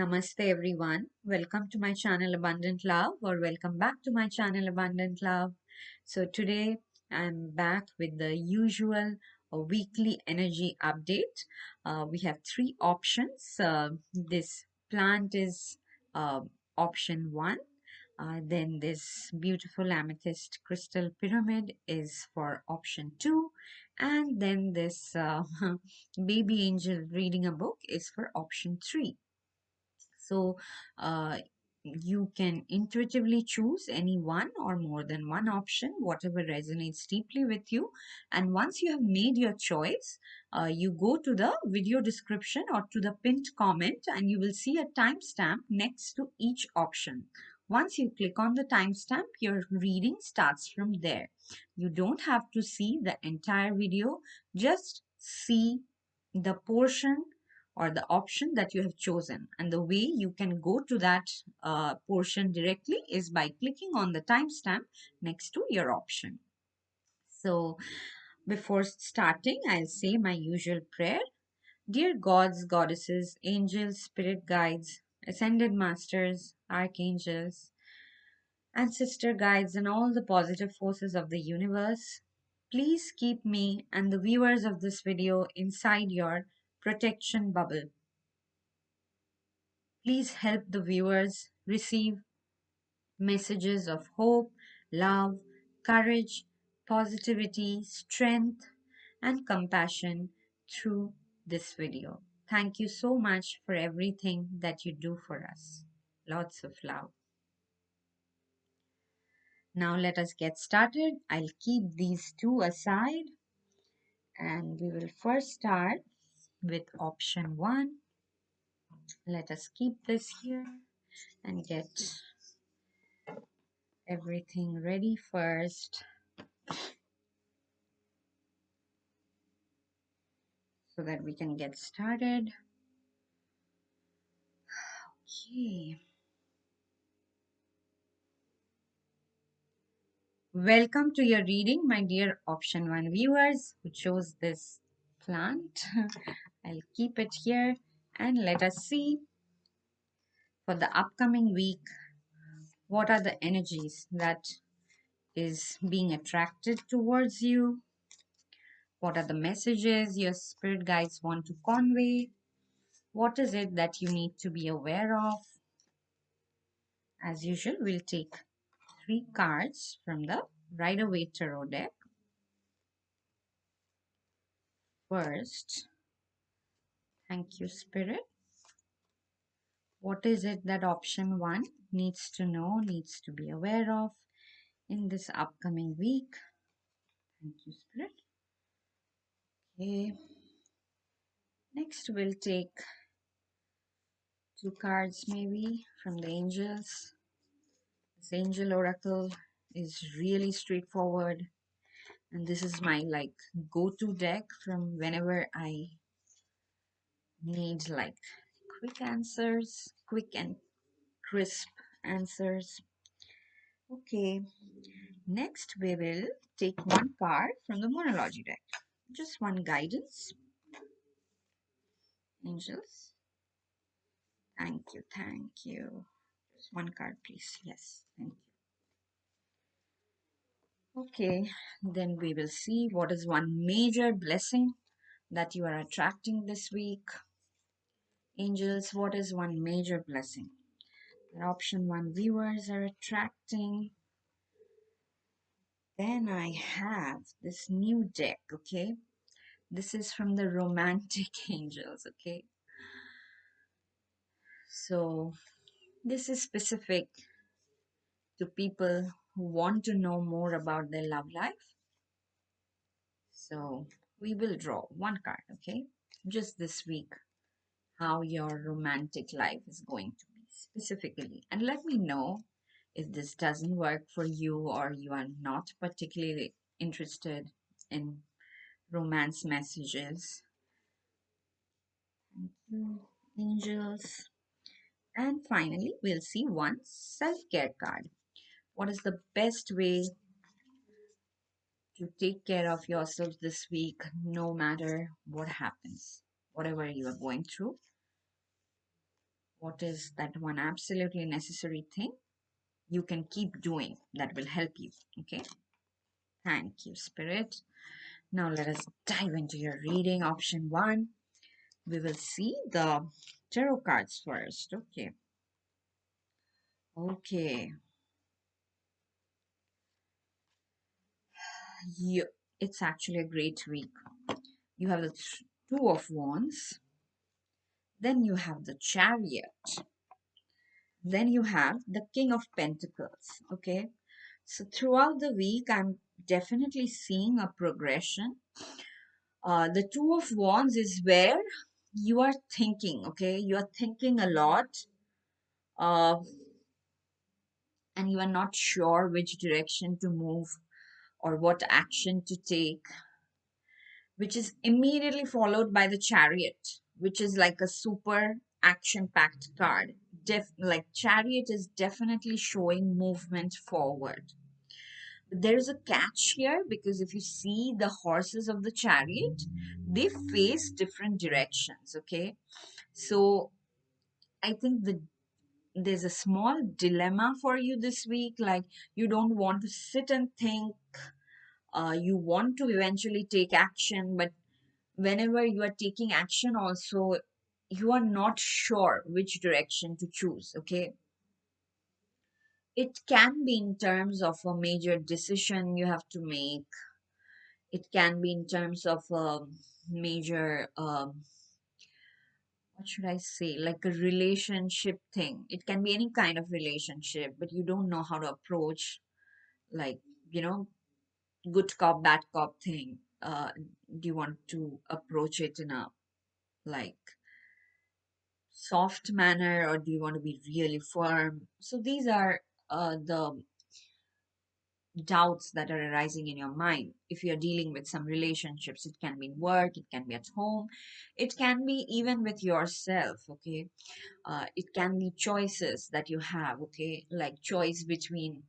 Namaste everyone. Welcome to my channel Abundant Love, or welcome back to my channel Abundant Love. So today I'm back with the usual weekly energy update. We have three options. This plant is option one. Then this beautiful amethyst crystal pyramid is for option two. And then this baby angel reading a book is for option three. So you can intuitively choose any one or more than one option, whatever resonates deeply with you. And once you have made your choice, you go to the video description or to the pinned comment, and you will see a timestamp next to each option. Once you click on the timestamp, your reading starts from there. You don't have to see the entire video, just see the portion or the option that you have chosen. And the way you can go to that portion directly is by clicking on the timestamp next to your option. So before starting, I'll say my usual prayer. Dear gods, goddesses, angels, spirit guides, ascended masters, archangels, ancestor guides, and all the positive forces of the universe, please keep me and the viewers of this video inside your protection bubble. Please help the viewers receive messages of hope, love, courage, positivity, strength, and compassion through this video. Thank you so much for everything that you do for us. Lots of love. Now let us get started. I'll keep these two aside and we will first start with option one. Let us keep this here and get everything ready first so that we can get started. Okay. Welcome to your reading, my dear option one viewers who chose this plant. I'll keep it here and let us see for the upcoming week what are the energies that is being attracted towards you. What are the messages your spirit guides want to convey? What is it that you need to be aware of? As usual, we'll take three cards from the Rider-Waite Tarot deck. First, thank you, Spirit. What is it that option one needs to know, needs to be aware of in this upcoming week? Thank you, Spirit. Okay. Next, we'll take two cards maybe from the angels. This angel oracle is really straightforward. And this is my go-to deck from whenever I need quick answers, quick and crisp answers. Okay, next we will take one card from the Monology deck. Just one guidance. Angels. Thank you, thank you. Just one card, please. Yes, thank you. Okay, then we will see what is one major blessing that you are attracting this week. Angels, what is one major blessing that option one viewers are attracting? Then I have this new deck, okay? This is from the Romantic Angels, okay? So this is specific to people who want to know more about their love life. So we will draw one card, okay? Just this week, how your romantic life is going to be specifically. And let me know if this doesn't work for you or you are not particularly interested in romance messages. Thank you, angels. And finally, we'll see one self-care card. What is the best way to take care of yourself this week, no matter what happens, whatever you are going through? What is that one absolutely necessary thing you can keep doing that will help you? Okay. Thank you, Spirit. Now let us dive into your reading. Option one, we will see the tarot cards first. Okay. Okay. You, it's actually a great week. You have the Two of Wands, then you have the Chariot, then you have the King of Pentacles. Okay. So throughout the week, I'm definitely seeing a progression. The Two of Wands is where you are thinking, okay? You are thinking a lot, uh, and you are not sure which direction to move or what action to take, which is immediately followed by the Chariot, which is like a super action packed card. Like Chariot is definitely showing movement forward. There is a catch here because if you see the horses of the chariot, they face different directions. Okay, so I think there's a small dilemma for you this week. Like you don't want to sit and think. You want to eventually take action, but whenever you are taking action, also you are not sure which direction to choose. Okay, it can be in terms of a major decision you have to make. It can be in terms of a major, what should I say, like a relationship thing. It can be any kind of relationship, but you don't know how to approach, like, you know, good cop, bad cop thing. Do you want to approach it in a like soft manner, or do you want to be really firm? So these are the doubts that are arising in your mind. If you're dealing with some relationships, it can be in work, it can be at home, it can be even with yourself. Okay, it can be choices that you have. Okay, like choice between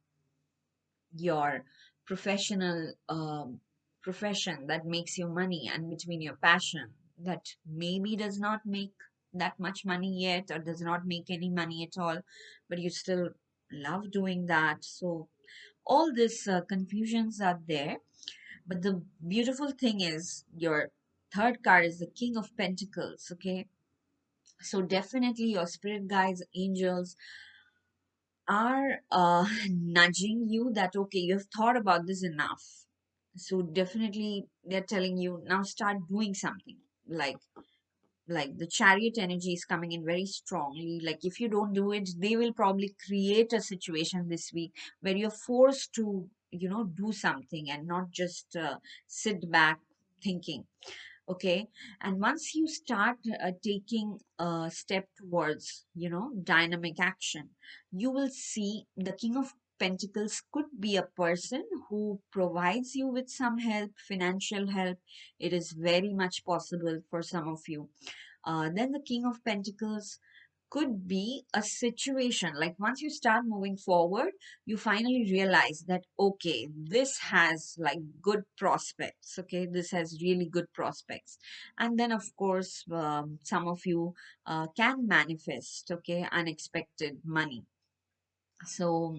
your professional profession that makes you money and between your passion that maybe does not make that much money yet or does not make any money at all, but you still love doing that. So all these confusions are there, but the beautiful thing is your third card is the King of Pentacles. Okay, so definitely your spirit guides, angels are nudging you that okay, you have thought about this enough. So definitely they're telling you now start doing something. Like the Chariot energy is coming in very strongly. Like if you don't do it, they will probably create a situation this week where you're forced to, do something and not just sit back thinking. Okay, and once you start taking a step towards, dynamic action, you will see the King of Pentacles could be a person who provides you with some help, financial help. It is very much possible for some of you. Then the King of Pentacles could be a situation like once you start moving forward, you finally realize that okay, this has like good prospects. Okay, this has really good prospects. And then of course, some of you can manifest, okay, unexpected money. So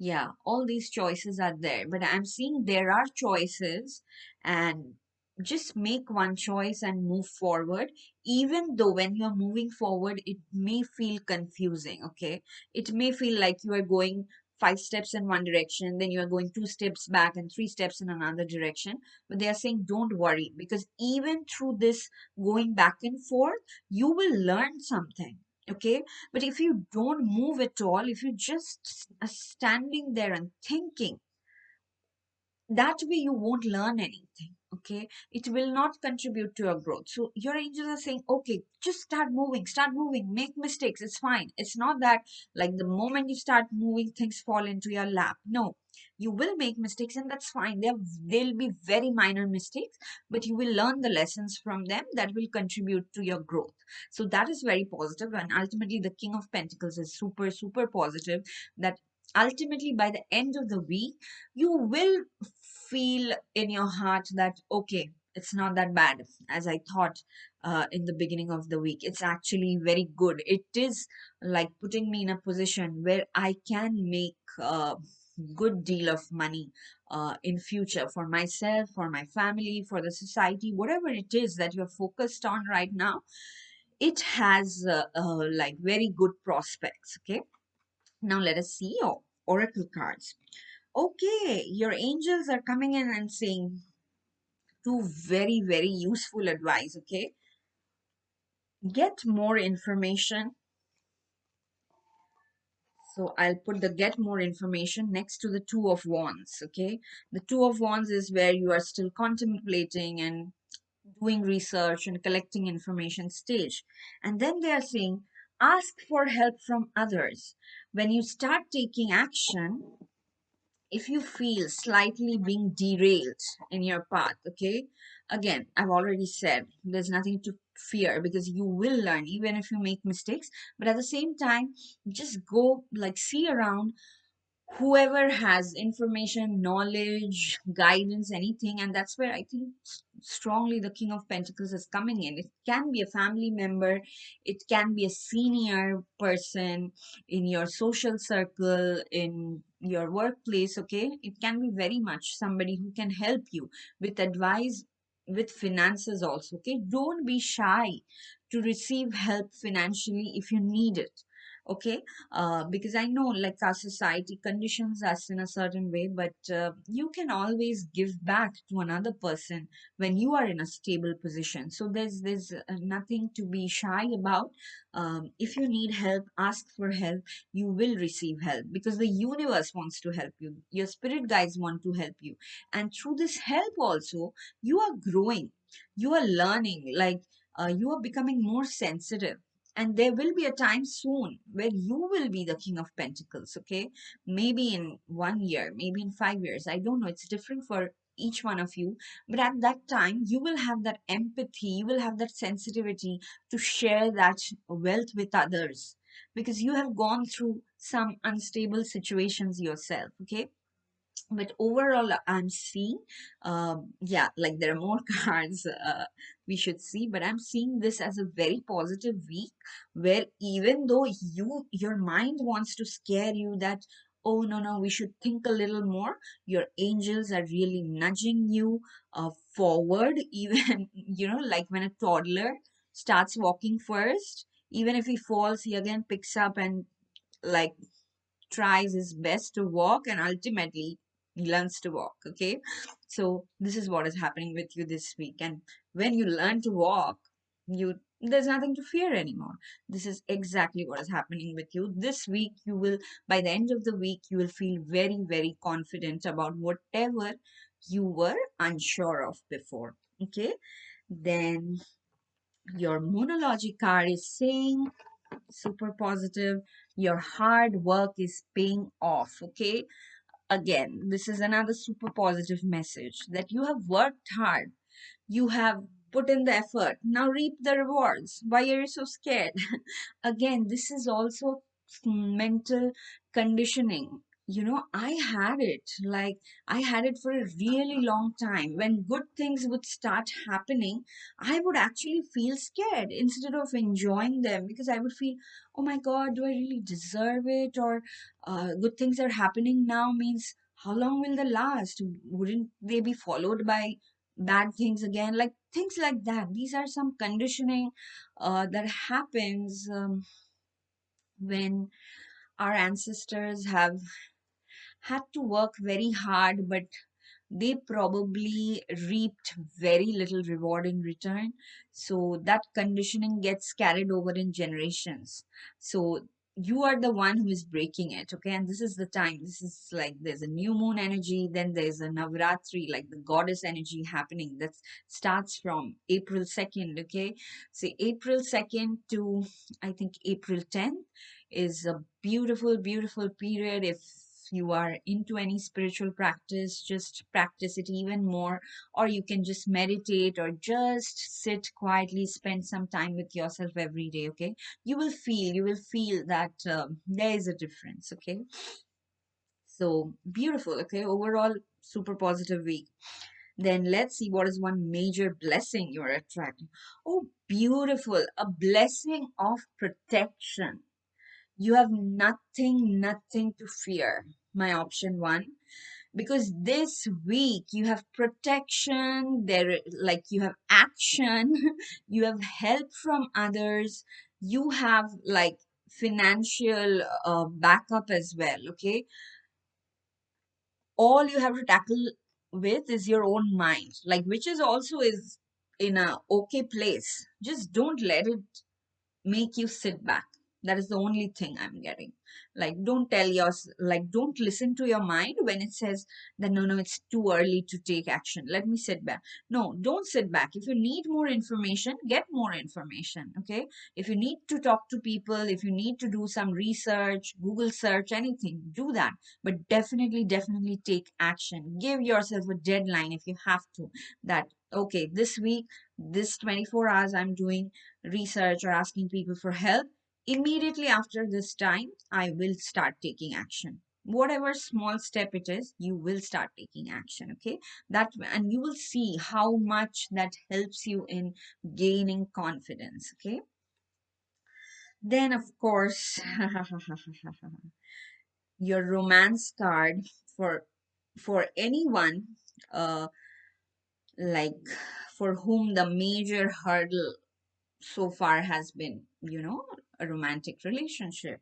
yeah, all these choices are there, but I'm seeing there are choices, and just make one choice and move forward. Even though when you're moving forward it may feel confusing. Okay, it may feel like you are going 5 steps in one direction, then you are going 2 steps back and 3 steps in another direction. But they are saying don't worry, because even through this going back and forth, you will learn something. Okay, but if you don't move at all, if you just are standing there and thinking, that way you won't learn anything. Okay, it will not contribute to your growth. So your angels are saying okay, just start moving, make mistakes, it's fine. It's not that like the moment you start moving things fall into your lap. No, you will make mistakes, and that's fine. They'll be very minor mistakes, but you will learn the lessons from them that will contribute to your growth. So that is very positive, and ultimately the King of Pentacles is super super positive, that ultimately by the end of the week you will feel in your heart that okay, it's not that bad as I thought in the beginning of the week. It's actually very good. It is like putting me in a position where I can make a good deal of money in future for myself, for my family, for the society, whatever it is that you're focused on right now. It has like very good prospects. Okay, now let us see your oracle cards. Okay, your angels are coming in and saying two very, very useful advice. Okay, get more information. So I'll put the get more information next to the two of wands. Okay, the two of wands is where you are still contemplating and doing research and collecting information stage. And then they are saying ask for help from others. When you start taking action, if you feel slightly being derailed in your path, okay, again, I've already said there's nothing to fear because you will learn even if you make mistakes. But at the same time, just go like see around whoever has information, knowledge, guidance, anything. And that's where I think strongly the King of Pentacles is coming in. It can be a family member, it can be a senior person in your social circle, in your workplace. Okay, it can be very much somebody who can help you with advice, with finances also. Okay, don't be shy to receive help financially if you need it. Okay, because I know like our society conditions us in a certain way, but you can always give back to another person when you are in a stable position. So there's nothing to be shy about. If you need help, ask for help. You will receive help because the universe wants to help you. Your spirit guides want to help you, and through this help also, you are growing. You are learning. Like you are becoming more sensitive, and there will be a time soon where you will be the King of Pentacles. Okay, maybe in 1 year, maybe in 5 years, I don't know, it's different for each one of you. But at that time you will have that empathy, you will have that sensitivity to share that wealth with others, because you have gone through some unstable situations yourself. Okay, but overall I'm seeing yeah, like there are more cards we should see, but I'm seeing this as a very positive week, where even though your mind wants to scare you that, oh no no, we should think a little more, your angels are really nudging you forward. Even like when a toddler starts walking first, even if he falls, he again picks up and like tries his best to walk, and ultimately he learns to walk. Okay, so this is what is happening with you this week. And when you learn to walk, you there's nothing to fear anymore. This is exactly what is happening with you this week. You will, by the end of the week, you will feel very, very confident about whatever you were unsure of before. Okay, then your monology card is saying super positive, your hard work is paying off. Okay, again, this is another super positive message that you have worked hard, you have put in the effort, now reap the rewards. Why are you so scared? Again, this is also mental conditioning. I had it, like I had it for a really long time. When good things would start happening, I would actually feel scared instead of enjoying them, because I would feel, oh my god, do I really deserve it? Or good things are happening now means, how long will they last? Wouldn't they be followed by bad things again? Like things like that. These are some conditioning that happens when our ancestors have had to work very hard, but they probably reaped very little reward in return. So that conditioning gets carried over in generations. So you are the one who is breaking it. Okay, and this is the time. This is like there's a new moon energy, then there's a Navratri, like the goddess energy happening. That starts from April 2nd. Okay, so April 2nd to I think April 10th is a beautiful, beautiful period. If you are into any spiritual practice, just practice it even more, or you can just meditate or just sit quietly, spend some time with yourself every day. Okay, you will feel that there is a difference. Okay, so beautiful. Okay, overall super positive week. Then let's see what is one major blessing you're attracting. Oh, beautiful. A blessing of protection. You have nothing to fear. My option one. Because this week you have protection, there like you have action, you have help from others, you have like financial backup as well, okay? All you have to tackle with is your own mind, like which is also is in a okay place. Just don't let it make you sit back. That is the only thing I'm getting. Like, don't tell yours, like, don't listen to your mind when it says that no, no, it's too early to take action. Let me sit back. No, don't sit back. If you need more information, get more information. Okay. If you need to talk to people, if you need to do some research, Google search, anything, do that. But definitely take action. Give yourself a deadline if you have to. That, okay, this week, this 24 hours, I'm doing research or asking people for help. Immediately after this time, I will start taking action. Whatever small step it is, you will start taking action. Okay. That, and you will see how much that helps you in gaining confidence. Okay. Then, of course, your romance card for anyone uh like for whom the major hurdle so far has been, a romantic relationship.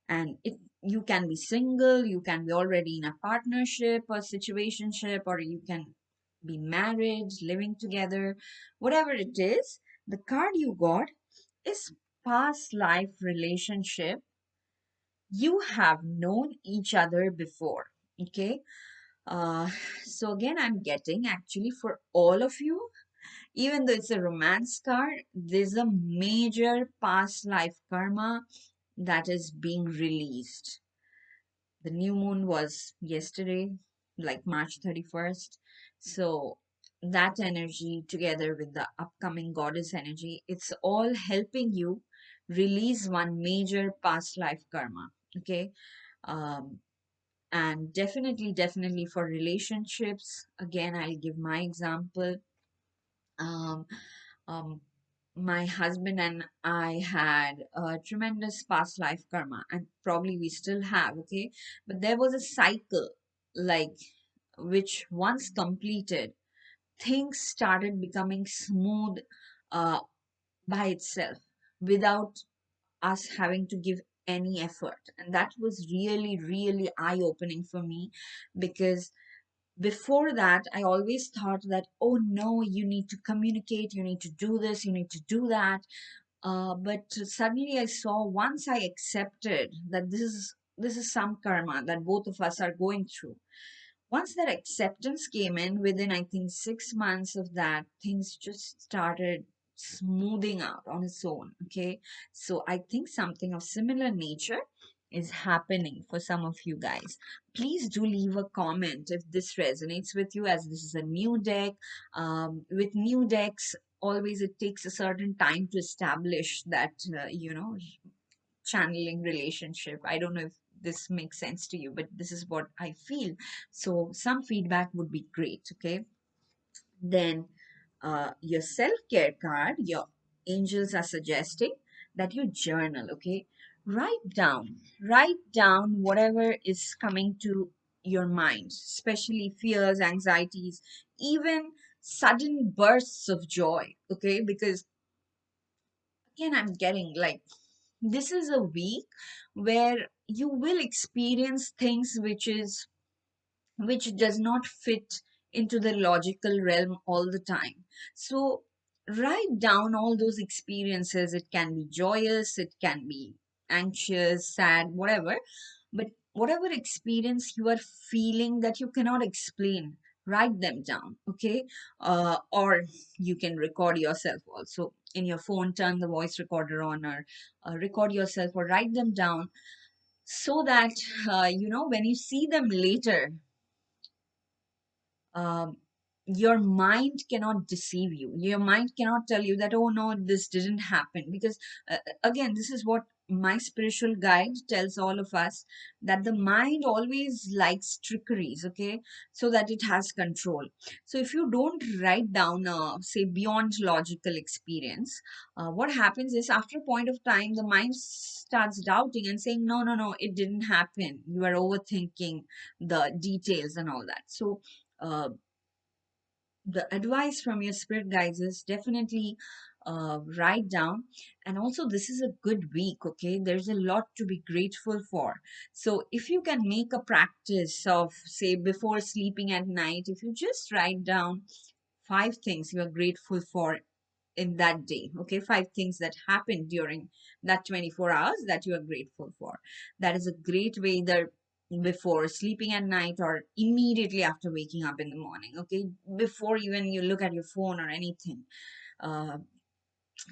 And it, you can be single, you can be already in a partnership or situationship, or you can be married, living together, whatever it is. The card you got is past life relationship. You have known each other before. Okay. uh so again, I'm getting actually for all of you, even though it's a romance card, there's a major past life karma that is being released. The new moon was yesterday, like March 31st. So that energy together with the upcoming goddess energy, it's all helping you release one major past life karma. Okay. Um, and definitely for relationships, again, I'll give my example. Um, um, my husband and I had a tremendous past life karma, and probably we still have, okay? But there was a cycle, like, which once completed, things started becoming smooth uh, by itself without us having to give any effort. And that was really eye opening for me, because before that I always thought that, oh no, you need to communicate, you need to do this, you need to do that. But suddenly I saw, once I accepted that this is some karma that both of us are going through. Once that acceptance came in, within I think 6 months of that, things just started smoothing out on its own. Okay. So I think something of similar nature is happening for some of you guys. Please do leave a comment if this resonates with you, as this is a new deck. With new decks, always it takes a certain time to establish that, channeling relationship. I don't know if this makes sense to you, but this is what I feel. So some feedback would be great. Okay. Then your self-care card, your angels are suggesting that you journal. Okay. Write down whatever is coming to your mind, especially fears, anxieties, even sudden bursts of joy. Okay. Because again, I'm getting like, this is a week where you will experience things which does not fit into the logical realm all the time. So write down all those experiences. It can be joyous, it can be anxious, sad, whatever. But whatever experience you are feeling that you cannot explain, write them down. Okay. Or you can record yourself also in your phone, turn the voice recorder on, or record yourself or write them down, so that when you see them later, um, your mind cannot deceive you. Your mind cannot tell you that, oh no, this didn't happen. Because again, this is what my spiritual guide tells all of us, that the mind always likes trickeries, okay, so that it has control. So if you don't write down, say, beyond logical experience, what happens is, after a point of time, the mind starts doubting and saying, no, no, no, it didn't happen. You are overthinking the details and all that. So, the advice from your spirit guides is definitely write down. And also, this is a good week, okay? There's a lot to be grateful for. So if you can make a practice of, say, before sleeping at night, if you just write down 5 things you are grateful for in that day, okay, 5 things that happened during that 24 hours that you are grateful for, that is a great way, either before sleeping at night or immediately after waking up in the morning, okay, before even you look at your phone or anything. uh,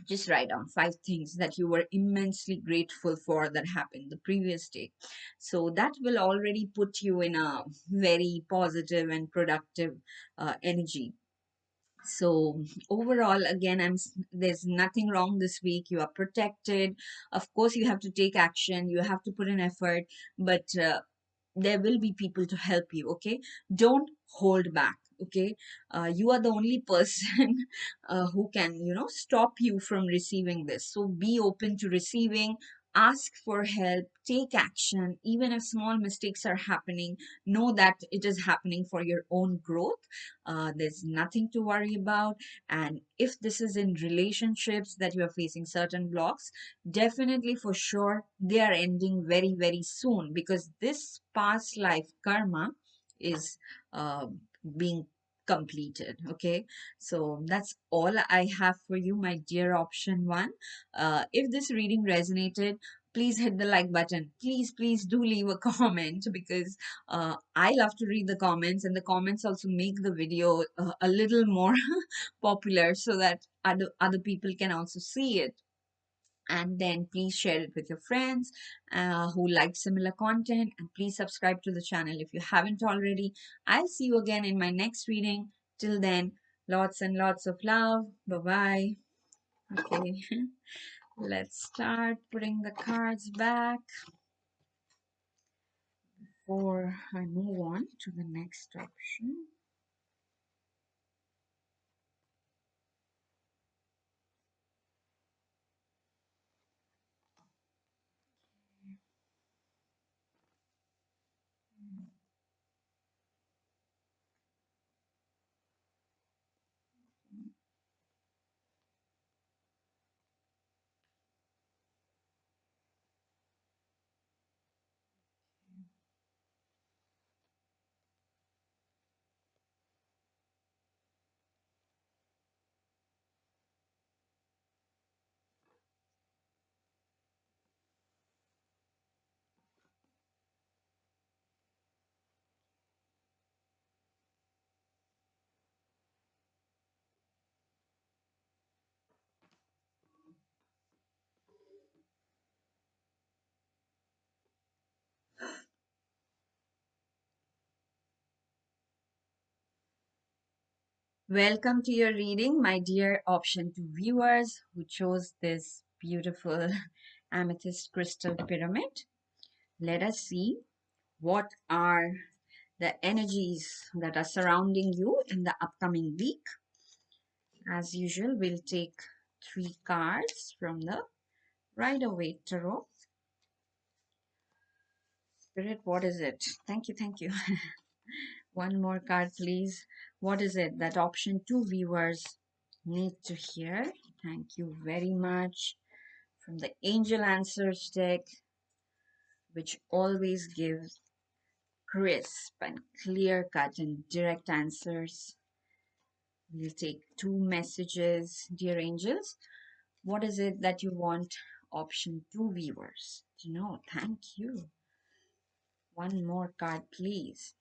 just write down 5 things that you were immensely grateful for that happened the previous day. So that will already put you in a very positive and productive energy. So overall, again, there's nothing wrong this week. You are protected. Of course, you have to take action, you have to put in effort, but there will be people to help you, okay? Don't hold back, okay? You are the only person who can, stop you from receiving this. So be open to receiving, ask for help, take action. Even if small mistakes are happening, know that it is happening for your own growth. There's nothing to worry about. And if this is in relationships that you are facing certain blocks, definitely, for sure, they are ending very, very soon, because this past life karma is uh, being completed. Okay, so that's all I have for you, my dear option one. If this reading resonated, please hit the like button. Please, please do leave a comment, because I love to read the comments, and the comments also make the video a little more popular, so that other people can also see it. And then please share it with your friends who like similar content, and please subscribe to the channel if you haven't already. I'll see you again in my next reading. Till then, lots and lots of love. Bye bye. Okay. Let's start putting the cards back before I move on to the next option. Welcome to your reading, my dear option 2 viewers who chose this beautiful amethyst crystal pyramid. Let us see what are the energies that are surrounding you in the upcoming week. As usual, we'll take 3 cards from the Rider-Waite Tarot. Spirit, what is it? Thank you, thank you. One more card, please. What is it that option 2 viewers need to hear? Thank you very much. From the Angel Answers deck, which always gives crisp and clear cut and direct answers. We'll take 2 messages, dear angels. What is it that you want option 2 viewers to know? Thank you. One more card, please.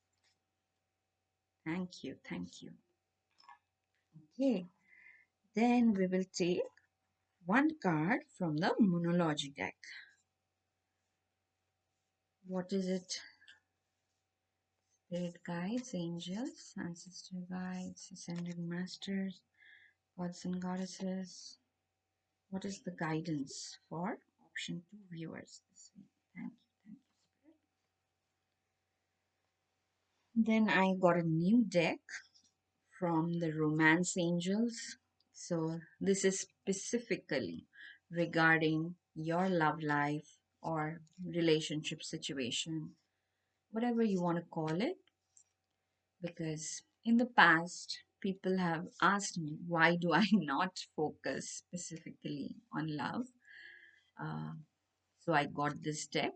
Thank you, thank you. Okay, then we will take 1 card from the Monology deck. What is it Spirit guides, angels, ancestor guides, ascended masters, gods and goddesses. What is the guidance for option 2 viewers this week? Thank you, thank you, Spirit. Then I got a new deck from the Romance Angels. So this is specifically regarding your love life or relationship situation, whatever you want to call it, because in the past, people have asked me, why do I not focus specifically on love? Uh, so I got this deck.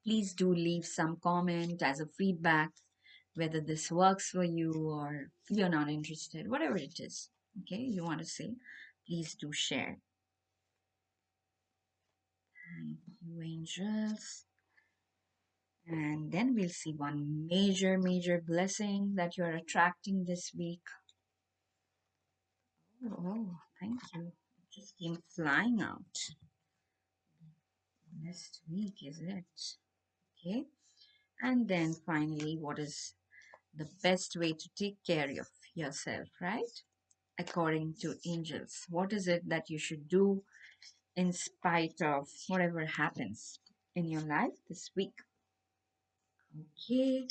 Please do leave some comment as a feedback, whether this works for you or you're not interested, whatever it is. Okay, you want to say, please do share. Thank you, angels. And then we'll see one major blessing that you're attracting this week. Oh, thank you. It just came flying out. Next week, is it? Okay. And then finally, what is the best way to take care of yourself, right? According to angels. What is it that you should do in spite of whatever happens in your life this week? Okay,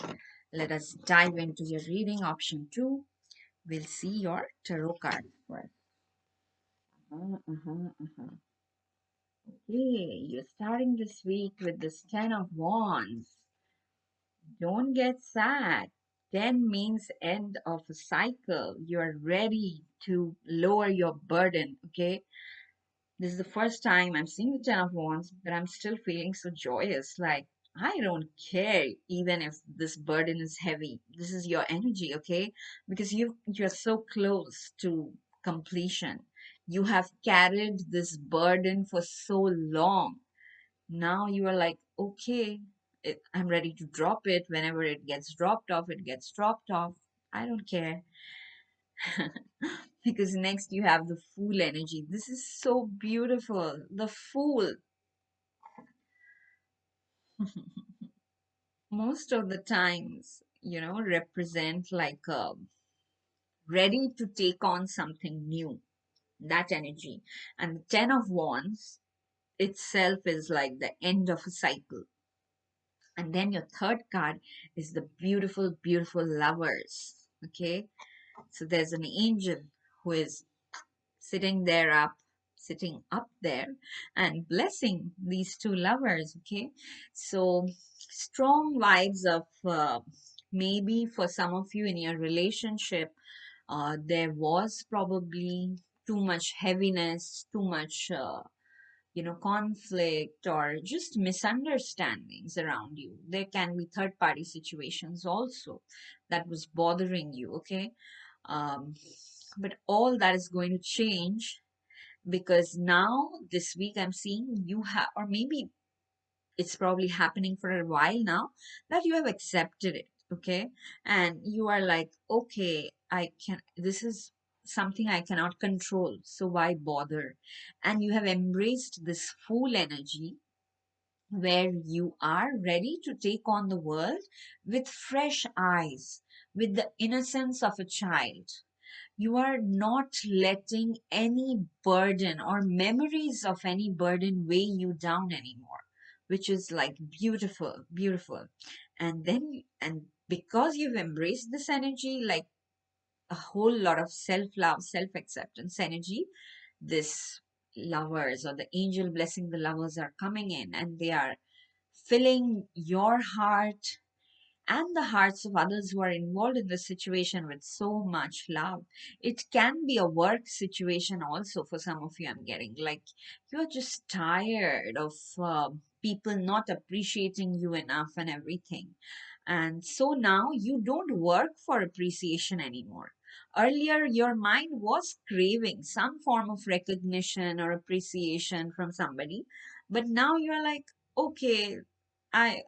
let us dive into your reading. Option 2, we'll see your tarot card first. Okay, you're starting this week with this 10 of Wands. Don't get sad. 10 means end of a cycle. You're ready to lower your burden, okay? This is the first time I'm seeing the Ten of Wands, but I'm still feeling so joyous. Like, I don't care even if this burden is heavy. This is your energy, okay? Because you're so close to completion. You have carried this burden for so long. Now you are like, okay, I'm ready to drop it. Whenever it gets dropped off, it gets dropped off. I don't care. Because next you have the Fool energy. This is so beautiful. The Fool. Most of the times, represent like ready to take on something new. That energy. And the Ten of Wands itself is like the end of a cycle. And then your third card is the beautiful lovers. Okay. So there's an angel who is sitting up there and blessing these two lovers. Okay. So strong vibes of maybe for some of you in your relationship, there was probably too much heaviness, too much conflict or just misunderstandings around you. There can be third party situations also that was bothering you. Okay. um, but all that is going to change, because now this week I'm seeing you have, or maybe it's probably happening for a while now, that you have accepted it. Okay. And you are like, okay, this is something I cannot control, so why bother? And you have embraced this Fool energy, where you are ready to take on the world with fresh eyes, with the innocence of a child. You are not letting any burden or memories of any burden weigh you down anymore, which is like beautiful. And because you've embraced this energy, like a whole lot of self-love, self-acceptance energy, this lovers or the angel blessing the lovers are coming in, and they are filling your heart and the hearts of others who are involved in the situation with so much love. It can be a work situation also for some of you, I'm getting. Like, you're just tired of people not appreciating you enough and everything. And so now you don't work for appreciation anymore. Earlier, your mind was craving some form of recognition or appreciation from somebody, but now you're like, okay, I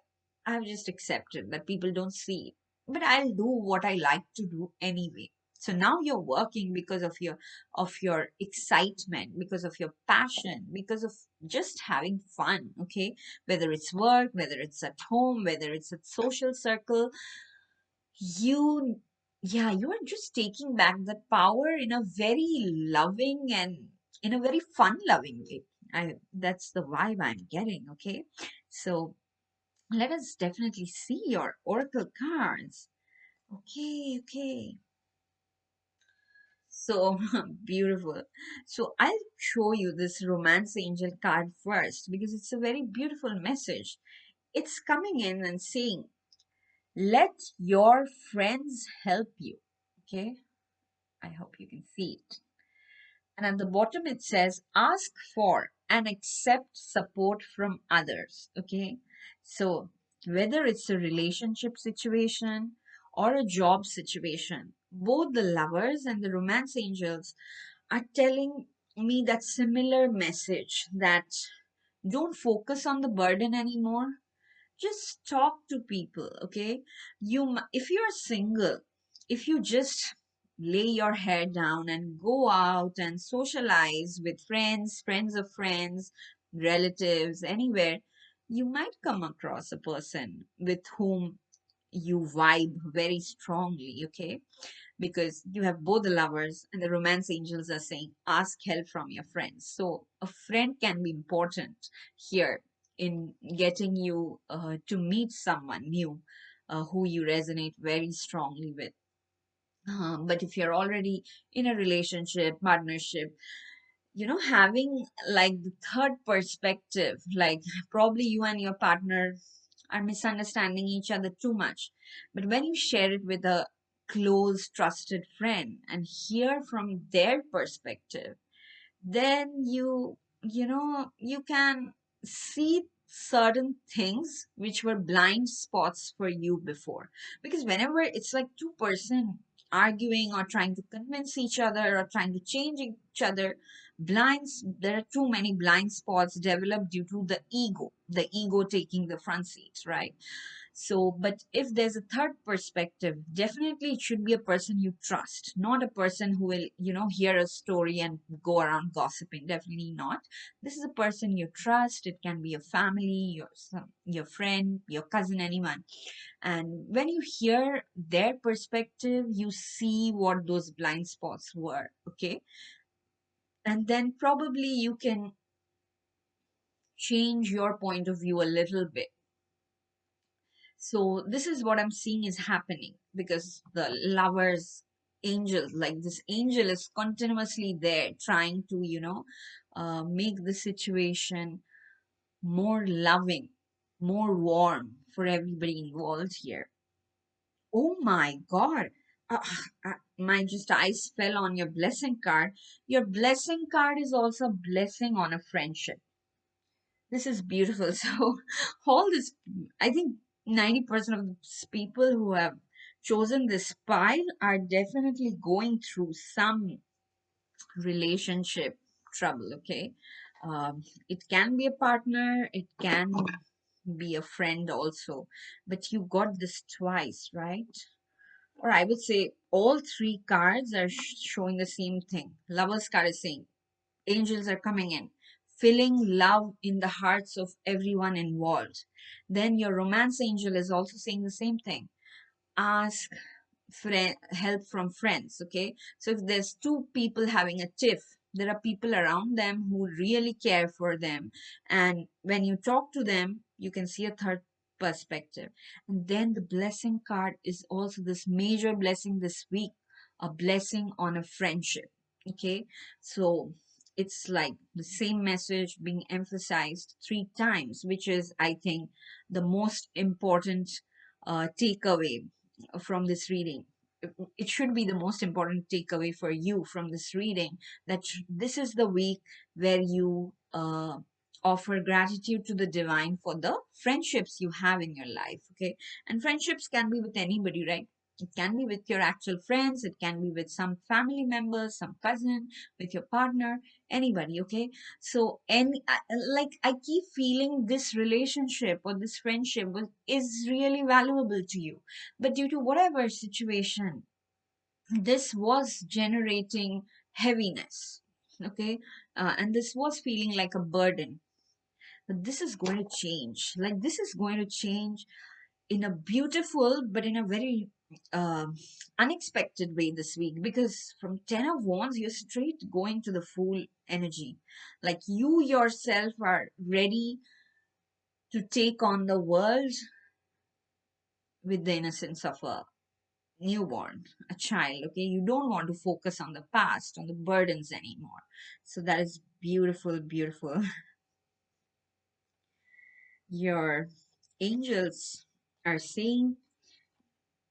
I've just accepted that people don't see it, but I'll do what I like to do anyway. So now you're working because of your excitement, because of your passion, because of just having fun, okay? Whether it's work, whether it's at home, whether it's a social circle, you you are just taking back that power in a very loving and in a very fun loving way. That's the vibe I'm getting, okay? So let us definitely see your oracle cards. Okay, okay. So beautiful. So I'll show you this romance angel card first because it's a very beautiful message. It's coming in and saying, let your friends help you. Okay, I hope you can see it. And at the bottom it says, ask for and accept support from others. Okay, so whether it's a relationship situation or a job situation, both the lovers and the romance angels are telling me that similar message, that don't focus on the burden anymore. Just talk to people, okay? If you're single, if you just lay your head down and go out and socialize with friends of friends, relatives, anywhere, you might come across a person with whom you vibe very strongly, okay? Because you have both the lovers and the romance angels are saying ask help from your friends. So a friend can be important here in getting you to meet someone new who you resonate very strongly with. But if you're already in a relationship, partnership, having like the third perspective, like probably you and your partner are misunderstanding each other too much. But when you share it with a close, trusted friend and hear from their perspective, then you can see certain things which were blind spots for you before. Because whenever it's like two-person arguing or trying to convince each other or trying to change each other, there are too many blind spots developed due to the ego taking the front seat, right? So, but if there's a third perspective, definitely it should be a person you trust, not a person who will, hear a story and go around gossiping. Definitely not. This is a person you trust. It can be your family, your friend, your cousin, anyone. And when you hear their perspective, you see what those blind spots were, okay? And then probably you can change your point of view a little bit. So this is what I'm seeing is happening because the lovers angel, like this angel is continuously there trying to, make the situation more loving, more warm for everybody involved here. Oh my God. Uh, my just eyes fell on your blessing card. Your blessing card is also a blessing on a friendship. This is beautiful. So, all this, I think 90% of the people who have chosen this pile are definitely going through some relationship trouble, okay? It can be a partner, it can be a friend also, but you got this twice, right? Or I would say all three cards are showing the same thing. Lover's card is saying angels are coming in, filling love in the hearts of everyone involved. Then your romance angel is also saying the same thing. Ask help from friends, okay? So if there's two people having a tiff, there are people around them who really care for them. And when you talk to them, you can see a third perspective. And then the blessing card is also this major blessing this week, a blessing on a friendship, okay? So it's like the same message being emphasized three times, which is, I think, the most important takeaway from this reading. It should be the most important takeaway for you from this reading, that this is the week where you offer gratitude to the divine for the friendships you have in your life, okay? And friendships can be with anybody, right? It can be with your actual friends, it can be with some family members, some cousin, with your partner, anybody, okay? So like I keep feeling this relationship or this friendship is really valuable to you, but due to whatever situation this was generating heaviness, okay, and this was feeling like a burden. But this is going to change. Like, this is going to change in a beautiful but in a very unexpected way this week, because from 10 of wands you're straight going to the Fool energy. Like, you yourself are ready to take on the world with the innocence of a newborn, a child. Okay, you don't want to focus on the past, on the burdens anymore. So that is beautiful, beautiful. Your angels are saying,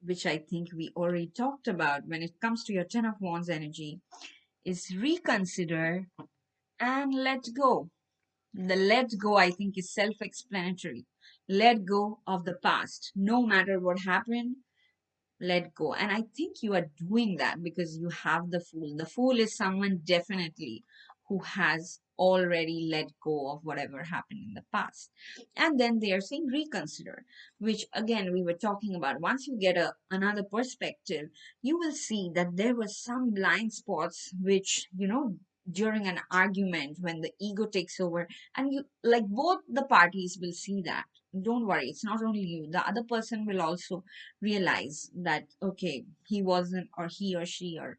which I think we already talked about when it comes to your 10 of wands energy, is reconsider and let go. The let go, I think, is self explanatory. Let go of the past. No matter what happened, let go. And I think you are doing that because you have the Fool. The Fool is someone definitely who has already let go of whatever happened in the past. And then they are saying reconsider, which again we were talking about. Once you get another perspective, you will see that there were some blind spots which, during an argument when the ego takes over, and you, like, both the parties will see that. Don't worry, it's not only you, the other person will also realize that, okay, he wasn't, or he or she, or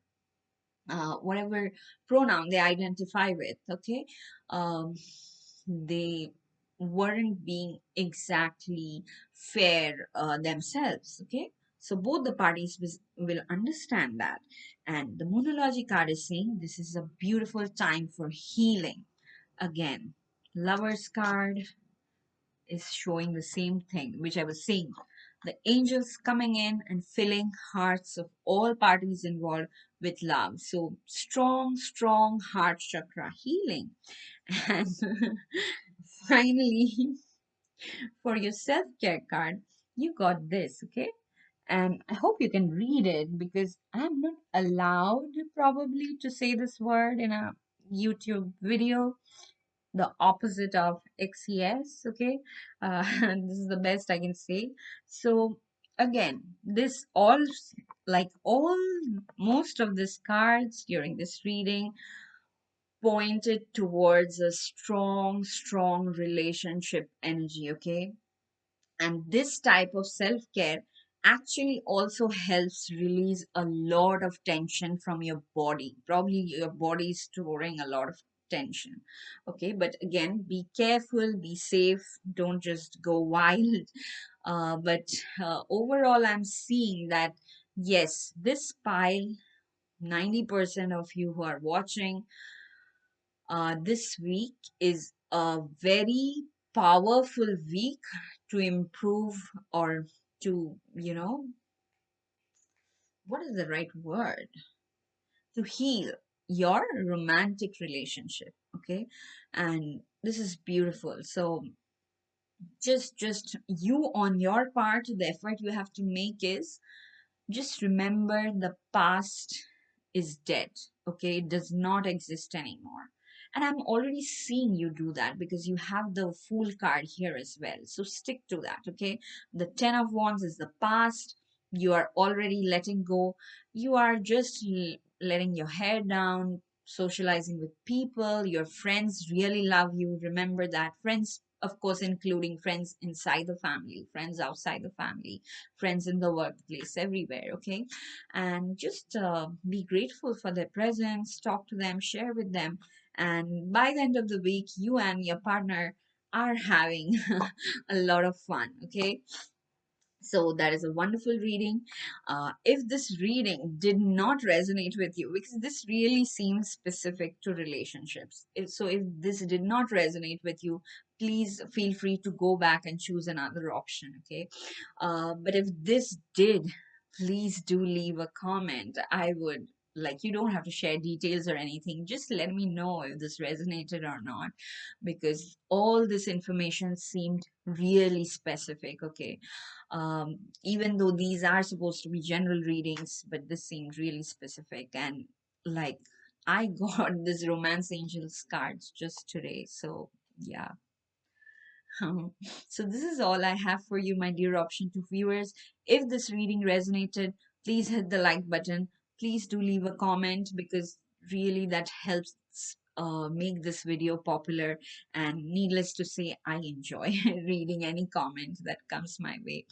whatever pronoun they identify with, okay, um, they weren't being exactly fair themselves, okay. So both the parties will understand that. And the Moonology card is saying this is a beautiful time for healing. Again, Lover's card is showing the same thing, which I was saying. The angels coming in and filling hearts of all parties involved with love. So strong, strong heart chakra healing. And finally, for your self care card, you got this, okay? And I hope you can read it because I'm not allowed probably to say this word in a YouTube video, the opposite of XES, okay? This is the best I can say. So, again, this all, like all, most of these cards during this reading pointed towards a strong, strong relationship energy, okay? And this type of self care actually also helps release a lot of tension from your body. Probably your body is storing a lot of tension. Okay, but again, be careful, be safe, don't just go wild. But overall, I'm seeing that yes, this pile, 90% of you who are watching this week is a very powerful week to improve, or to, what is the right word? To heal your romantic relationship. Okay. And this is beautiful. So just you on your part, the effort you have to make is just remember the past is dead. Okay, it does not exist anymore. And I'm already seeing you do that because you have the Fool card here as well. So stick to that. Okay, the 10 of wands is the past. You are already letting go. You are just letting your hair down, socializing with people. Your friends really love you. Remember that. Friends, of course, including friends inside the family, friends outside the family, friends in the workplace, everywhere. Okay, and just be grateful for their presence, talk to them, share with them, and by the end of the week you and your partner are having a lot of fun. Okay, so that is a wonderful reading. If this reading did not resonate with you, because this really seems specific to relationships, if this did not resonate with you, please feel free to go back and choose another option. Okay, but if this did, please do leave a comment. I would like, you don't have to share details or anything. Just let me know if this resonated or not, because all this information seemed really specific. Okay, even though these are supposed to be general readings, but this seemed really specific. And like, I got this romance angels cards just today. So yeah. So this is all I have for you, my dear option 2 viewers. If this reading resonated, please hit the like button. please do leave a comment, because really that helps make this video popular. And needless to say, I enjoy reading any comment that comes my way.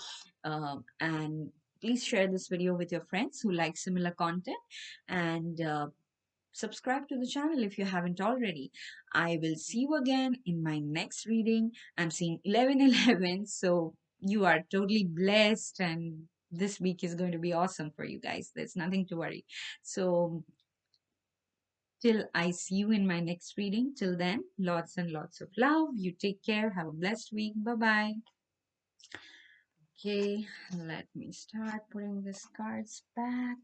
And please share this video with your friends who like similar content, and subscribe to the channel if you haven't already. I will see you again in my next reading. I'm seeing 1111, so you are totally blessed, and this week is going to be awesome for you guys. There's nothing to worry. So, till I see you in my next reading, till then, lots and lots of love. You take care. Have a blessed week. Bye bye. Okay, let me start putting these cards back.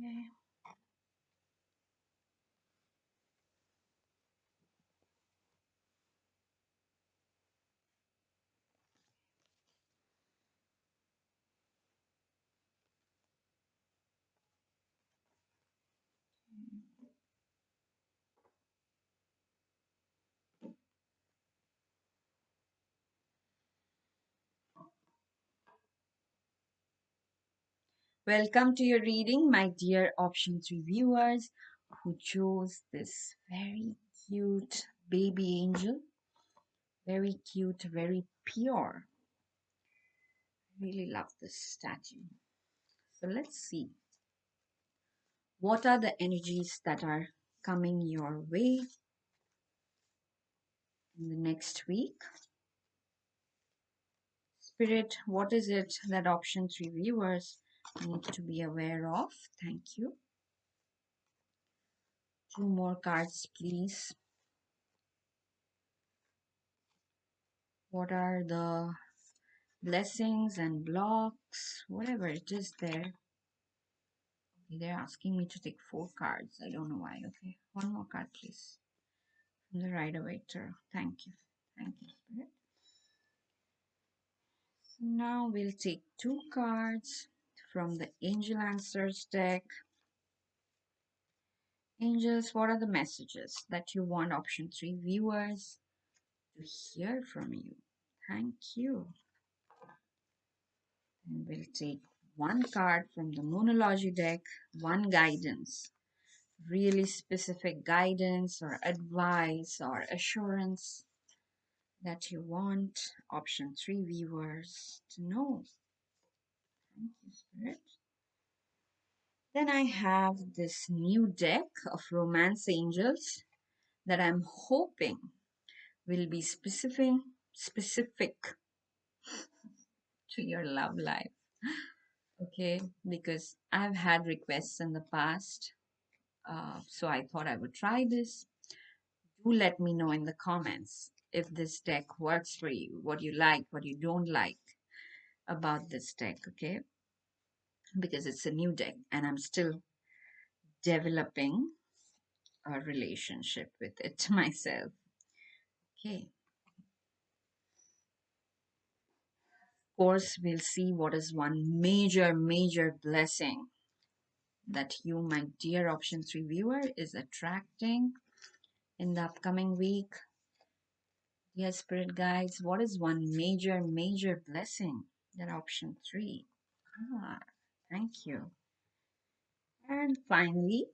Okay. Welcome to your reading, my dear option 3 viewers who chose this very cute baby angel. Very cute, very pure. Really love this statue. So let's see. What are the energies that are coming your way in the next week? Spirit, what is it that option 3 viewers need to be aware of? Thank you. 2 more cards, please. What are the blessings and blocks, whatever it is there? They're asking me to take 4 cards. I don't know why. Okay, 1 more card, please. From the Rider-Waiter. Thank you. Thank you, Spirit. So now we'll take 2 cards from the Angel Answers deck. Angels, what are the messages that you want option 3 viewers to hear from you? Thank you. And we'll take 1 card from the Moonology deck, 1 guidance. Really specific guidance or advice or assurance that you want option 3 viewers to know. Thank you, Spirit. Then I have this new deck of Romance Angels that I'm hoping will be specific to your love life. Okay, because I've had requests in the past, so I thought I would try this. Do let me know in the comments if this deck works for you, what you like, what you don't like about this deck, okay? Because it's a new deck and I'm still developing a relationship with it myself. Okay. Of course, we'll see what is one major blessing that you, my dear option 3 viewer, is attracting in the upcoming week. Yes, Spirit Guides, what is one major blessing that option 3? Thank you. And finally,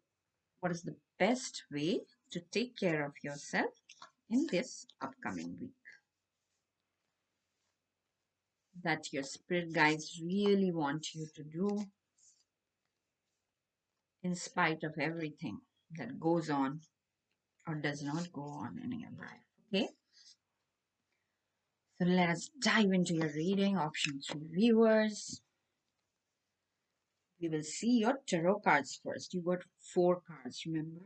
what is the best way to take care of yourself in this upcoming week that your spirit guides really want you to do in spite of everything that goes on or does not go on in your life? Okay, so let us dive into your reading, option 3 viewers. We will see your tarot cards first. You got 4 cards, remember?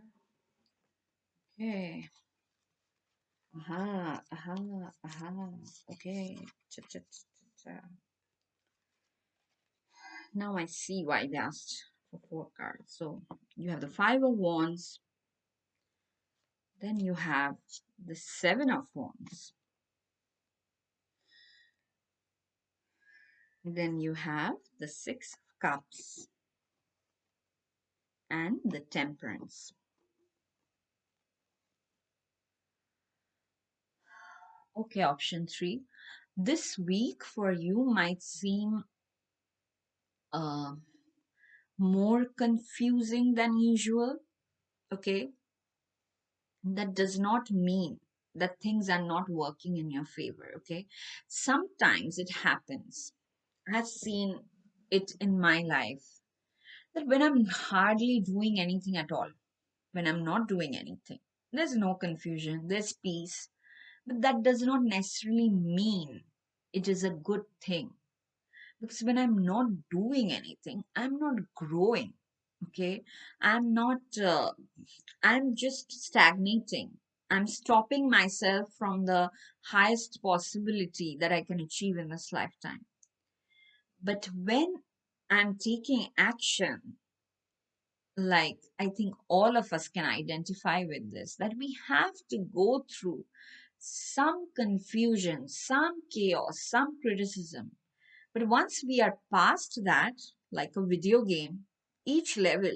Okay. Okay. Cha, cha, cha, cha. Now I see why they asked for 4 cards. So you have the 5 of Wands. Then you have the 7 of Wands. Then you have the Six of Cups and the Temperance. Okay, option three. This week for you might seem uh, more confusing than usual. Okay, that does not mean that things are not working in your favor. Okay, sometimes it happens. I've seen it in my life that when I'm hardly doing anything at all, when I'm not doing anything, there's no confusion, there's peace. But that does not necessarily mean it is a good thing. Because when I'm not doing anything, I'm not growing. Okay. I'm just stagnating. I'm stopping myself from the highest possibility that I can achieve in this lifetime. But when I'm taking action, like I think all of us can identify with this, that we have to go through some confusion, some chaos, some criticism. But once we are past that, like a video game, each level,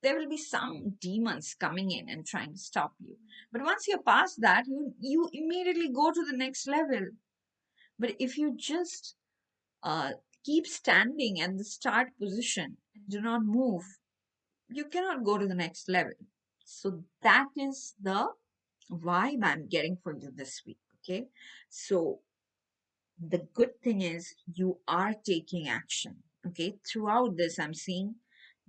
there will be some demons coming in and trying to stop you. But once you're past that, you immediately go to the next level. But if you just uh, keep standing at the start position and do not move, you cannot go to the next level. So that is the vibe I'm getting for you this week. Okay. So the good thing is you are taking action. Okay. Throughout this, I'm seeing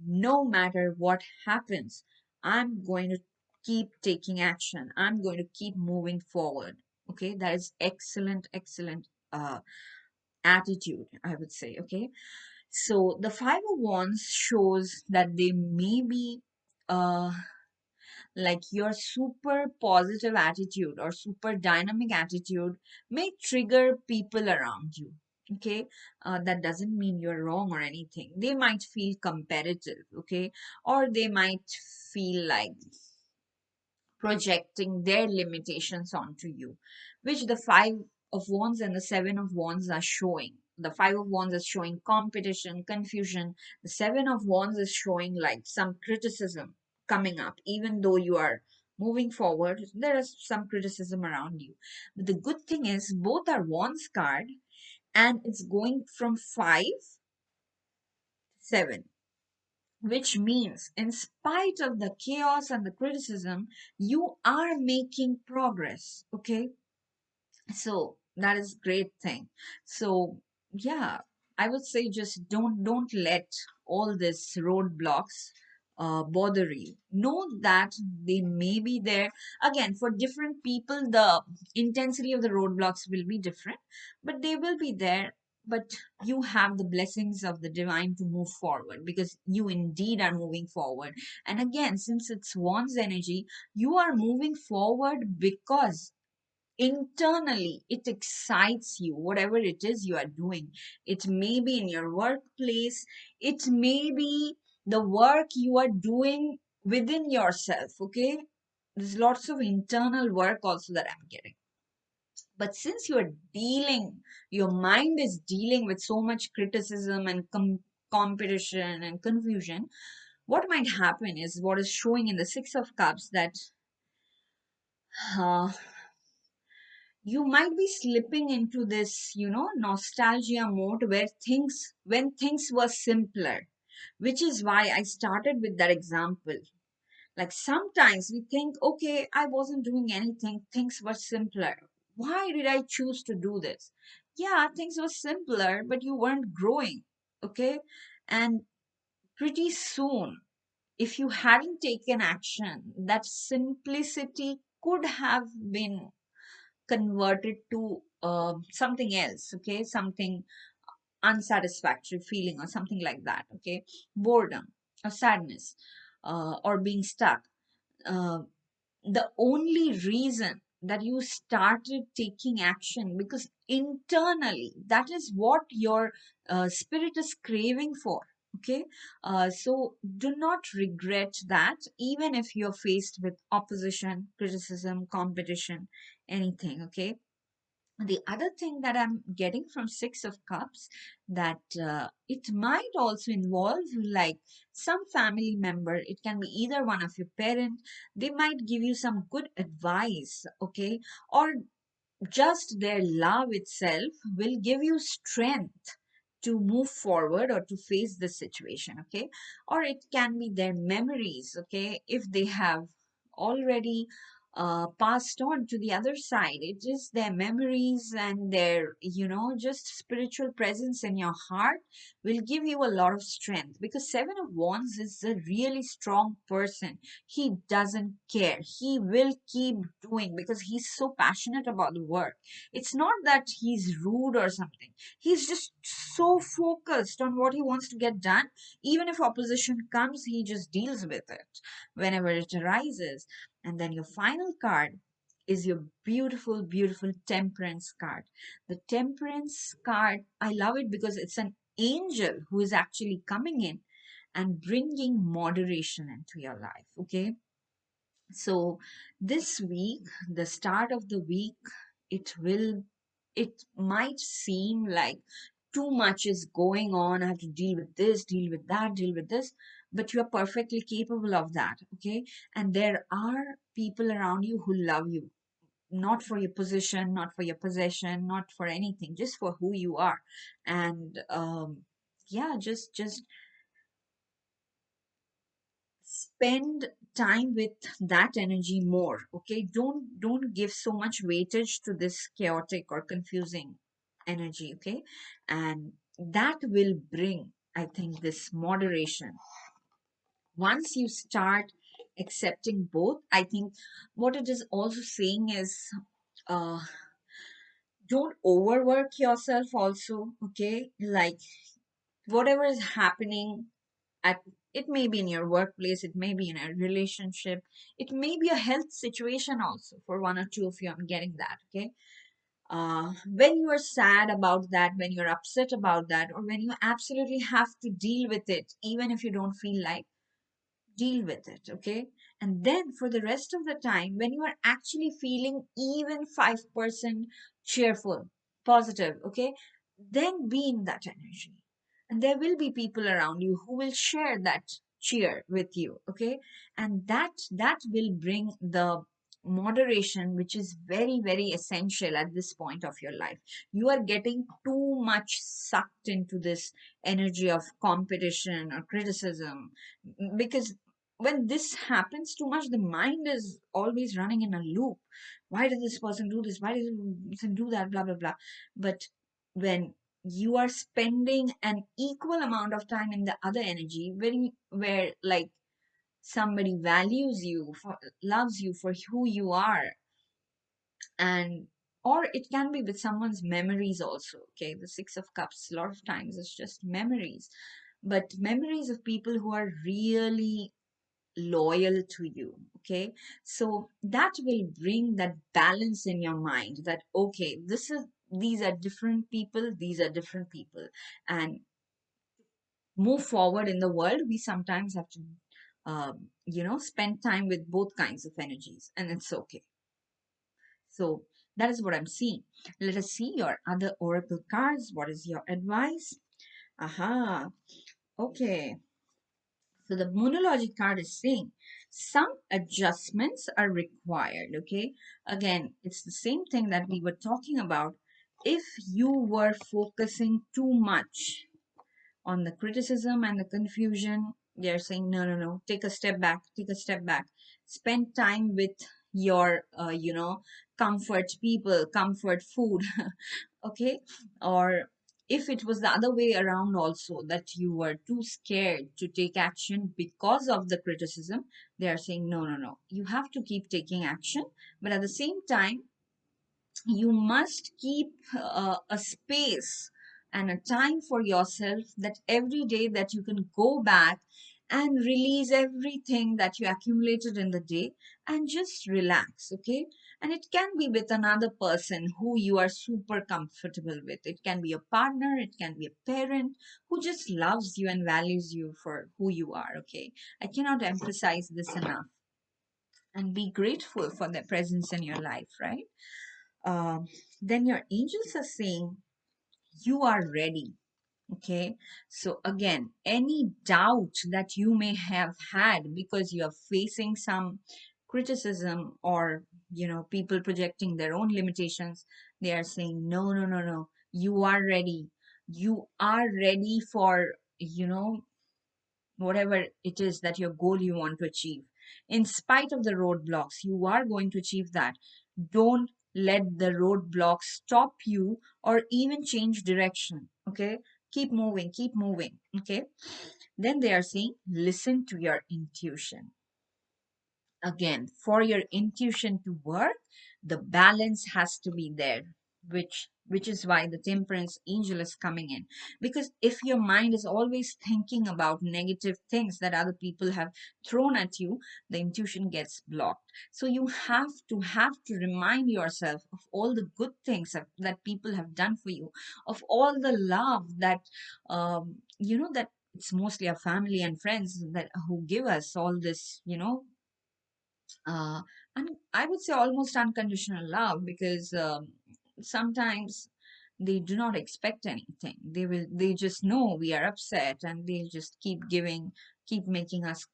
no matter what happens, I'm going to keep taking action. I'm going to keep moving forward. Okay. That is excellent, excellent attitude, I would say. Okay. So the Five of Wands shows that they may be uh, like your super positive attitude or super dynamic attitude may trigger people around you. Okay, that doesn't mean you're wrong or anything. They might feel competitive, okay, or they might feel like projecting their limitations onto you, which the Five of Wands and the Seven of Wands are showing. The Five of Wands is showing competition, confusion. The Seven of Wands is showing like some criticism coming up, even though you are moving forward, there is some criticism around you. But the good thing is, both are Wands card and it's going from 5 to 7, which means in spite of the chaos and the criticism, you are making progress. Okay, so that is great thing. So yeah, I would say just don't let all this roadblocks bother you. Know that they may be there. Again, for different people the intensity of the roadblocks will be different, but they will be there. But you have the blessings of the divine to move forward, because you indeed are moving forward. And again, since it's one's energy, you are moving forward because internally it excites you, whatever it is you are doing. It may be in your workplace, it may be the work you are doing within yourself. Okay, there's lots of internal work also that I'm getting. But since you are dealing, your mind is dealing with so much criticism and competition and confusion, what might happen is what is showing in the Six of Cups, that uh, you might be slipping into this, nostalgia mode where when things were simpler, which is why I started with that example. Like sometimes we think, okay, I wasn't doing anything, things were simpler. Why did I choose to do this? Yeah, things were simpler, but you weren't growing. Okay. And pretty soon, if you hadn't taken action, that simplicity could have been converted to something else. Okay, something unsatisfactory feeling or something like that. Okay, boredom or sadness, or being stuck. uh, the only reason that you started taking action because internally that is what your spirit is craving for. Okay, so do not regret that, even if you're faced with opposition, criticism, competition, anything. Okay, The other thing that I'm getting from Six of Cups, that it might also involve like some family member. It can be either one of your parent. They might give you some good advice, okay, or just their love itself will give you strength to move forward or to face the situation, okay. Or it can be their memories, okay, if they have already passed on to the other side. It is their memories and their, just spiritual presence in your heart will give you a lot of strength, because Seven of Wands is a really strong person. He doesn't care. He will keep doing because he's so passionate about the work. It's not that he's rude or something. He's just so focused on what he wants to get done. Even if opposition comes, he just deals with it whenever it arises. And then your final card is your beautiful, beautiful Temperance card. The Temperance card, I love it because it's an angel who is actually coming in and bringing moderation into your life. Okay, so this week, the start of the week, it might seem like too much is going on. I have to deal with this, deal with that, deal with this, but you are perfectly capable of that. Okay, and there are people around you who love you, not for your position, not for your possession, not for anything, just for who you are. And yeah, just spend time with that energy more. Okay, don't give so much weightage to this chaotic or confusing energy. Okay, and that will bring, I think, this moderation. Once you start accepting both, I think what it is also saying is, uh don't overwork yourself also. Okay, like whatever is happening at, it may be in your workplace, it may be in a relationship, it may be a health situation also. For one or two of you, I'm getting that. Okay, when you are sad about that, when you're upset about that, or when you absolutely have to deal with it, even if you don't feel like, deal with it. Okay, and then for the rest of the time, when you are actually feeling even 5% cheerful, positive, okay, then be in that energy. And there will be people around you who will share that cheer with you. Okay, and that will bring the moderation, which is very, very essential at this point of your life. You are getting too much sucked into this energy of competition or criticism, because when this happens too much, the mind is always running in a loop. Why did this person do this? Why did this person do that? Blah blah blah. But when you are spending an equal amount of time in the other energy, where like somebody values you for, loves you for who you are, and or it can be with someone's memories also. Okay, the Six of Cups a lot of times is just memories, but memories of people who are really loyal to you. Okay, so that will bring that balance in your mind, that okay, these are different people, these are different people, and move forward in the world, we sometimes have to spend time with both kinds of energies, and it's okay. So that is what I'm seeing. Let us see your other oracle cards. What is your advice? Aha, okay. So the Moonology card is saying some adjustments are required. Okay. Again, it's the same thing that we were talking about. If you were focusing too much on the criticism and the confusion, they're saying, no, no, no, take a step back, take a step back. Spend time with your, comfort people, comfort food. Okay, or if it was the other way around also, that you were too scared to take action because of the criticism, they are saying no, no, no, you have to keep taking action, but at the same time you must keep a space and a time for yourself, that every day that you can go back and release everything that you accumulated in the day and just relax. Okay, and it can be with another person who you are super comfortable with. It can be a partner, it can be a parent who just loves you and values you for who you are. Okay, I cannot emphasize this enough. And be grateful for their presence in your life, right? uh, then your angels are saying you are ready. Okay, so again, any doubt that you may have had because you are facing some criticism, or people projecting their own limitations, they are saying no, no, no, no, you are ready. You are ready for whatever it is that your goal you want to achieve. In spite of the roadblocks, you are going to achieve that. Don't let the roadblocks stop you or even change direction. Okay, keep moving, keep moving. Okay, then they are saying listen to your intuition. Again, for your intuition to work, the balance has to be there, which is why the temperance angel is coming in. Because if your mind is always thinking about negative things that other people have thrown at you, the intuition gets blocked. So you have to remind yourself of all the good things that people have done for you, of all the love that that it's mostly our family and friends that who give us all this, uh, and I would say almost unconditional love, because sometimes they do not expect anything. They just know we are upset, and they just keep giving, keep making us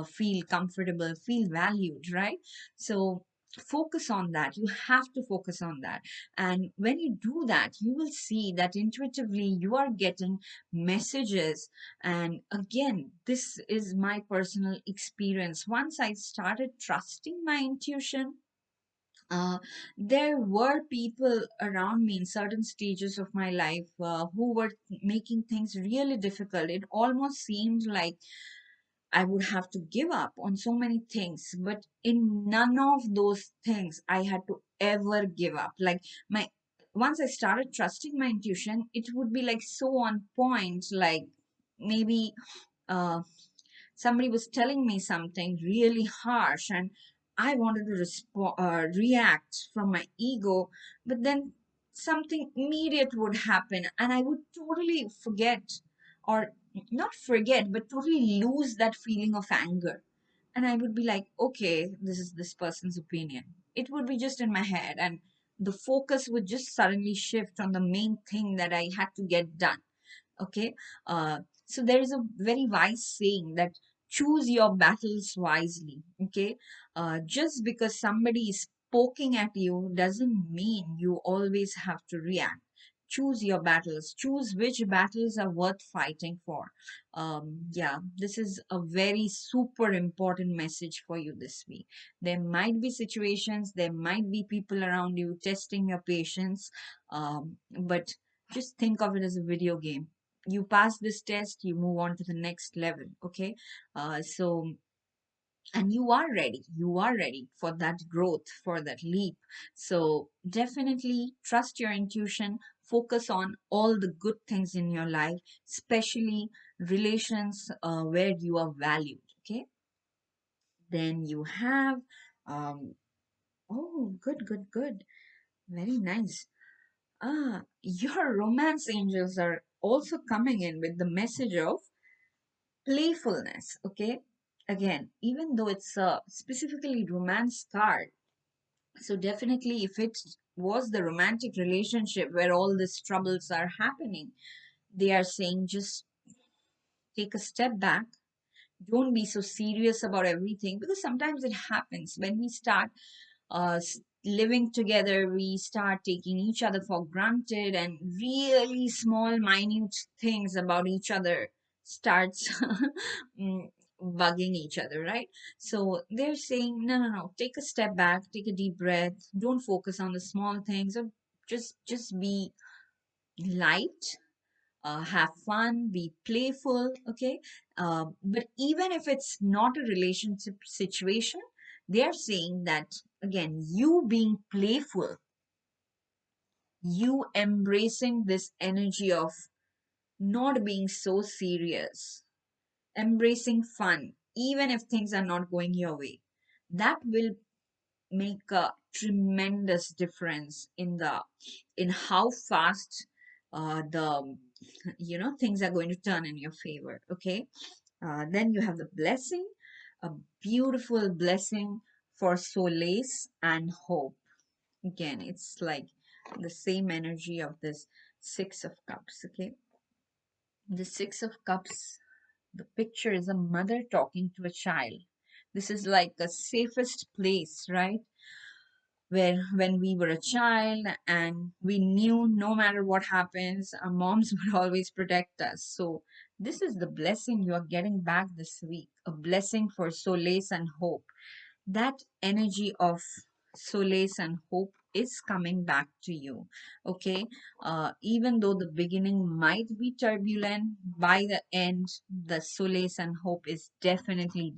feel comfortable, feel valued, right? So focus on that. You have to focus on that. And when you do that, you will see that intuitively you are getting messages. And again, this is my personal experience. Once I started trusting my intuition, uh, there were people around me in certain stages of my life who were making things really difficult. It almost seemed like I would have to give up on so many things, but in none of those things I had to ever give up. Like, my once I started trusting my intuition, it would be like so on point. Like, maybe uh, somebody was telling me something really harsh, and I wanted to react from my ego, but then something immediate would happen, and I would totally forget, or not forget, but totally lose that feeling of anger. And I would be like, okay, this is this person's opinion. It would be just in my head, and the focus would just suddenly shift on the main thing that I had to get done. Okay, so there is a very wise saying that choose your battles wisely. Okay, just because somebody is poking at you doesn't mean you always have to react. Choose your battles, choose which battles are worth fighting for. Yeah, this is a very super important message for you this week. There might be situations, there might be people around you testing your patience, but just think of it as a video game. You pass this test, you move on to the next level. Okay, so, and you are ready for that growth, for that leap. So definitely trust your intuition, focus on all the good things in your life, especially relations where you are valued. Okay, then you have oh, good, good, good, very nice. Your romance angels are also coming in with the message of playfulness. Okay, again, even though it's a specifically romance card, so definitely if it was the romantic relationship where all these troubles are happening, they are saying just take a step back. Don't be so serious about everything, because sometimes it happens when we start living together, we start taking each other for granted, and really small minute things about each other starts mm, bugging each other, right? So they're saying no, no, no, take a step back, take a deep breath, don't focus on the small things, or just be light, have fun, be playful. Okay, but even if it's not a relationship situation, they are saying that again, you being playful, you embracing this energy of not being so serious, embracing fun, even if things are not going your way, that will make a tremendous difference in how fast the things are going to turn in your favor. Okay, then you have the blessing, a beautiful blessing for solace and hope. Again, it's like the same energy of this Six of Cups. Okay, the Six of Cups, the picture is a mother talking to a child. This is like the safest place, right? Where when we were a child and we knew no matter what happens, our moms would always protect us. So this is the blessing you are getting back this week, a blessing for solace and hope. That energy of solace and hope is coming back to you. Okay, even though the beginning might be turbulent, by the end the solace and hope is definitely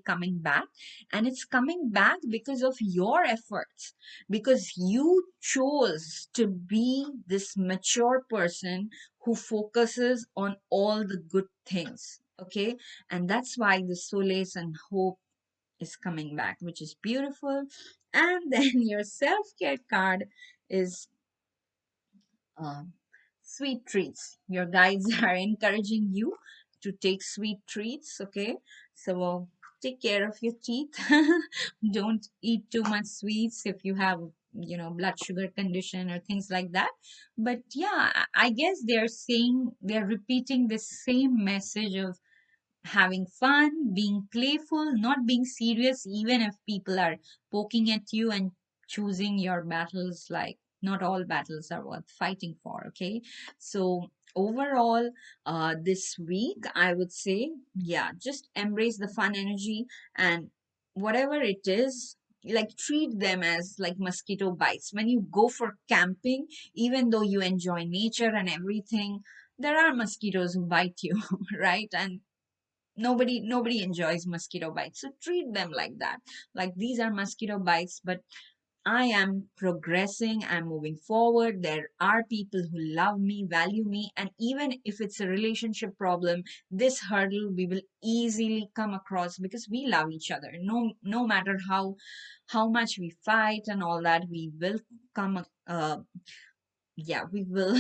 coming back. And it's coming back because of your efforts, because you chose to be this mature person who focuses on all the good things. Okay, and that's why the solace and hope is coming back, which is beautiful. And then your self care card is um, sweet treats. Your guides are encouraging you to take sweet treats. Okay, so take care of your teeth. Don't eat too much sweets if you have, blood sugar condition or things like that. But yeah, I guess they're repeating the same message of having fun, being playful, not being serious, even if people are poking at you, and choosing your battles. Like, not all battles are worth fighting for, okay? So, overall, this week, I would say, yeah, just embrace the fun energy, and whatever it is, like treat them as like mosquito bites. When you go for camping, even though you enjoy nature and everything, there are mosquitoes who bite you, right? And nobody enjoys mosquito bites, so treat them like that. Like, these are mosquito bites, but I am progressing, I'm moving forward. There are people who love me, value me, and even if it's a relationship problem, this hurdle we will easily come across, because we love each other. No matter how much we fight and all that, we will come, yeah, we will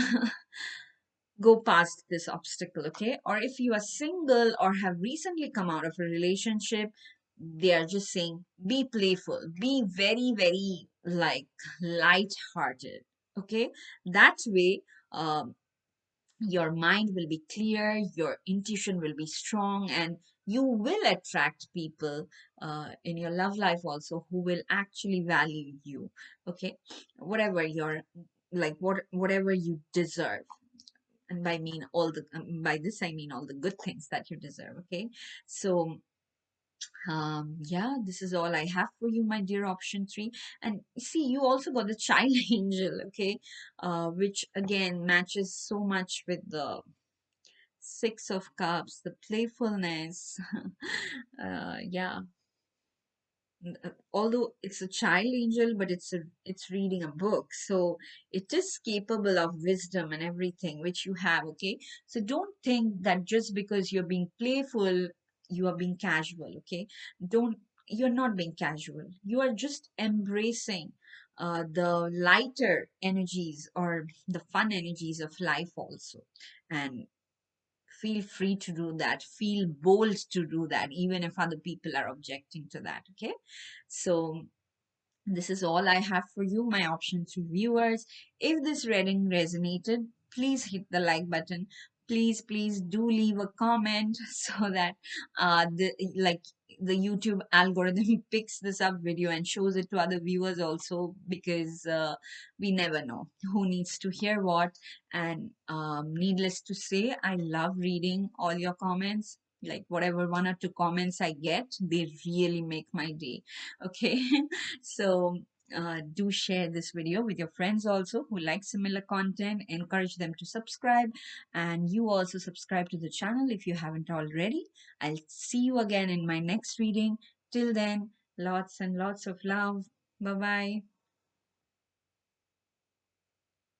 go past this obstacle. Okay, or if you are single or have recently come out of a relationship, they are just saying, be playful, be very like light hearted. Okay, that way, your mind will be clear, your intuition will be strong, and you will attract people in your love life also, who will actually value you. Okay, whatever your, like, whatever you deserve. And by this I mean all the good things that you deserve. Okay, so yeah, this is all I have for you, my dear option 3. And see, you also got the child angel. Okay, which again matches so much with the Six of Cups, the playfulness. Yeah, although it's a child angel, but it's reading a book, so it is capable of wisdom and everything which you have. Okay, so don't think that just because you're being playful, you are being casual. Okay, don't, you're not being casual, you are just embracing the lighter energies or the fun energies of life also. And feel free to do that, feel bold to do that, even if other people are objecting to that. Okay, so this is all I have for you, my option 3 viewers. If this reading resonated, please hit the like button. Please do leave a comment so that the like the YouTube algorithm picks this up video and shows it to other viewers also, because we never know who needs to hear what. And needless to say, I love reading all your comments. Like, whatever 1 or 2 comments I get, they really make my day. Okay, so do share this video with your friends also who like similar content. Encourage them to subscribe, and you also subscribe to the channel if you haven't already. I'll see you again in my next reading. Till then, lots and lots of love. Bye bye.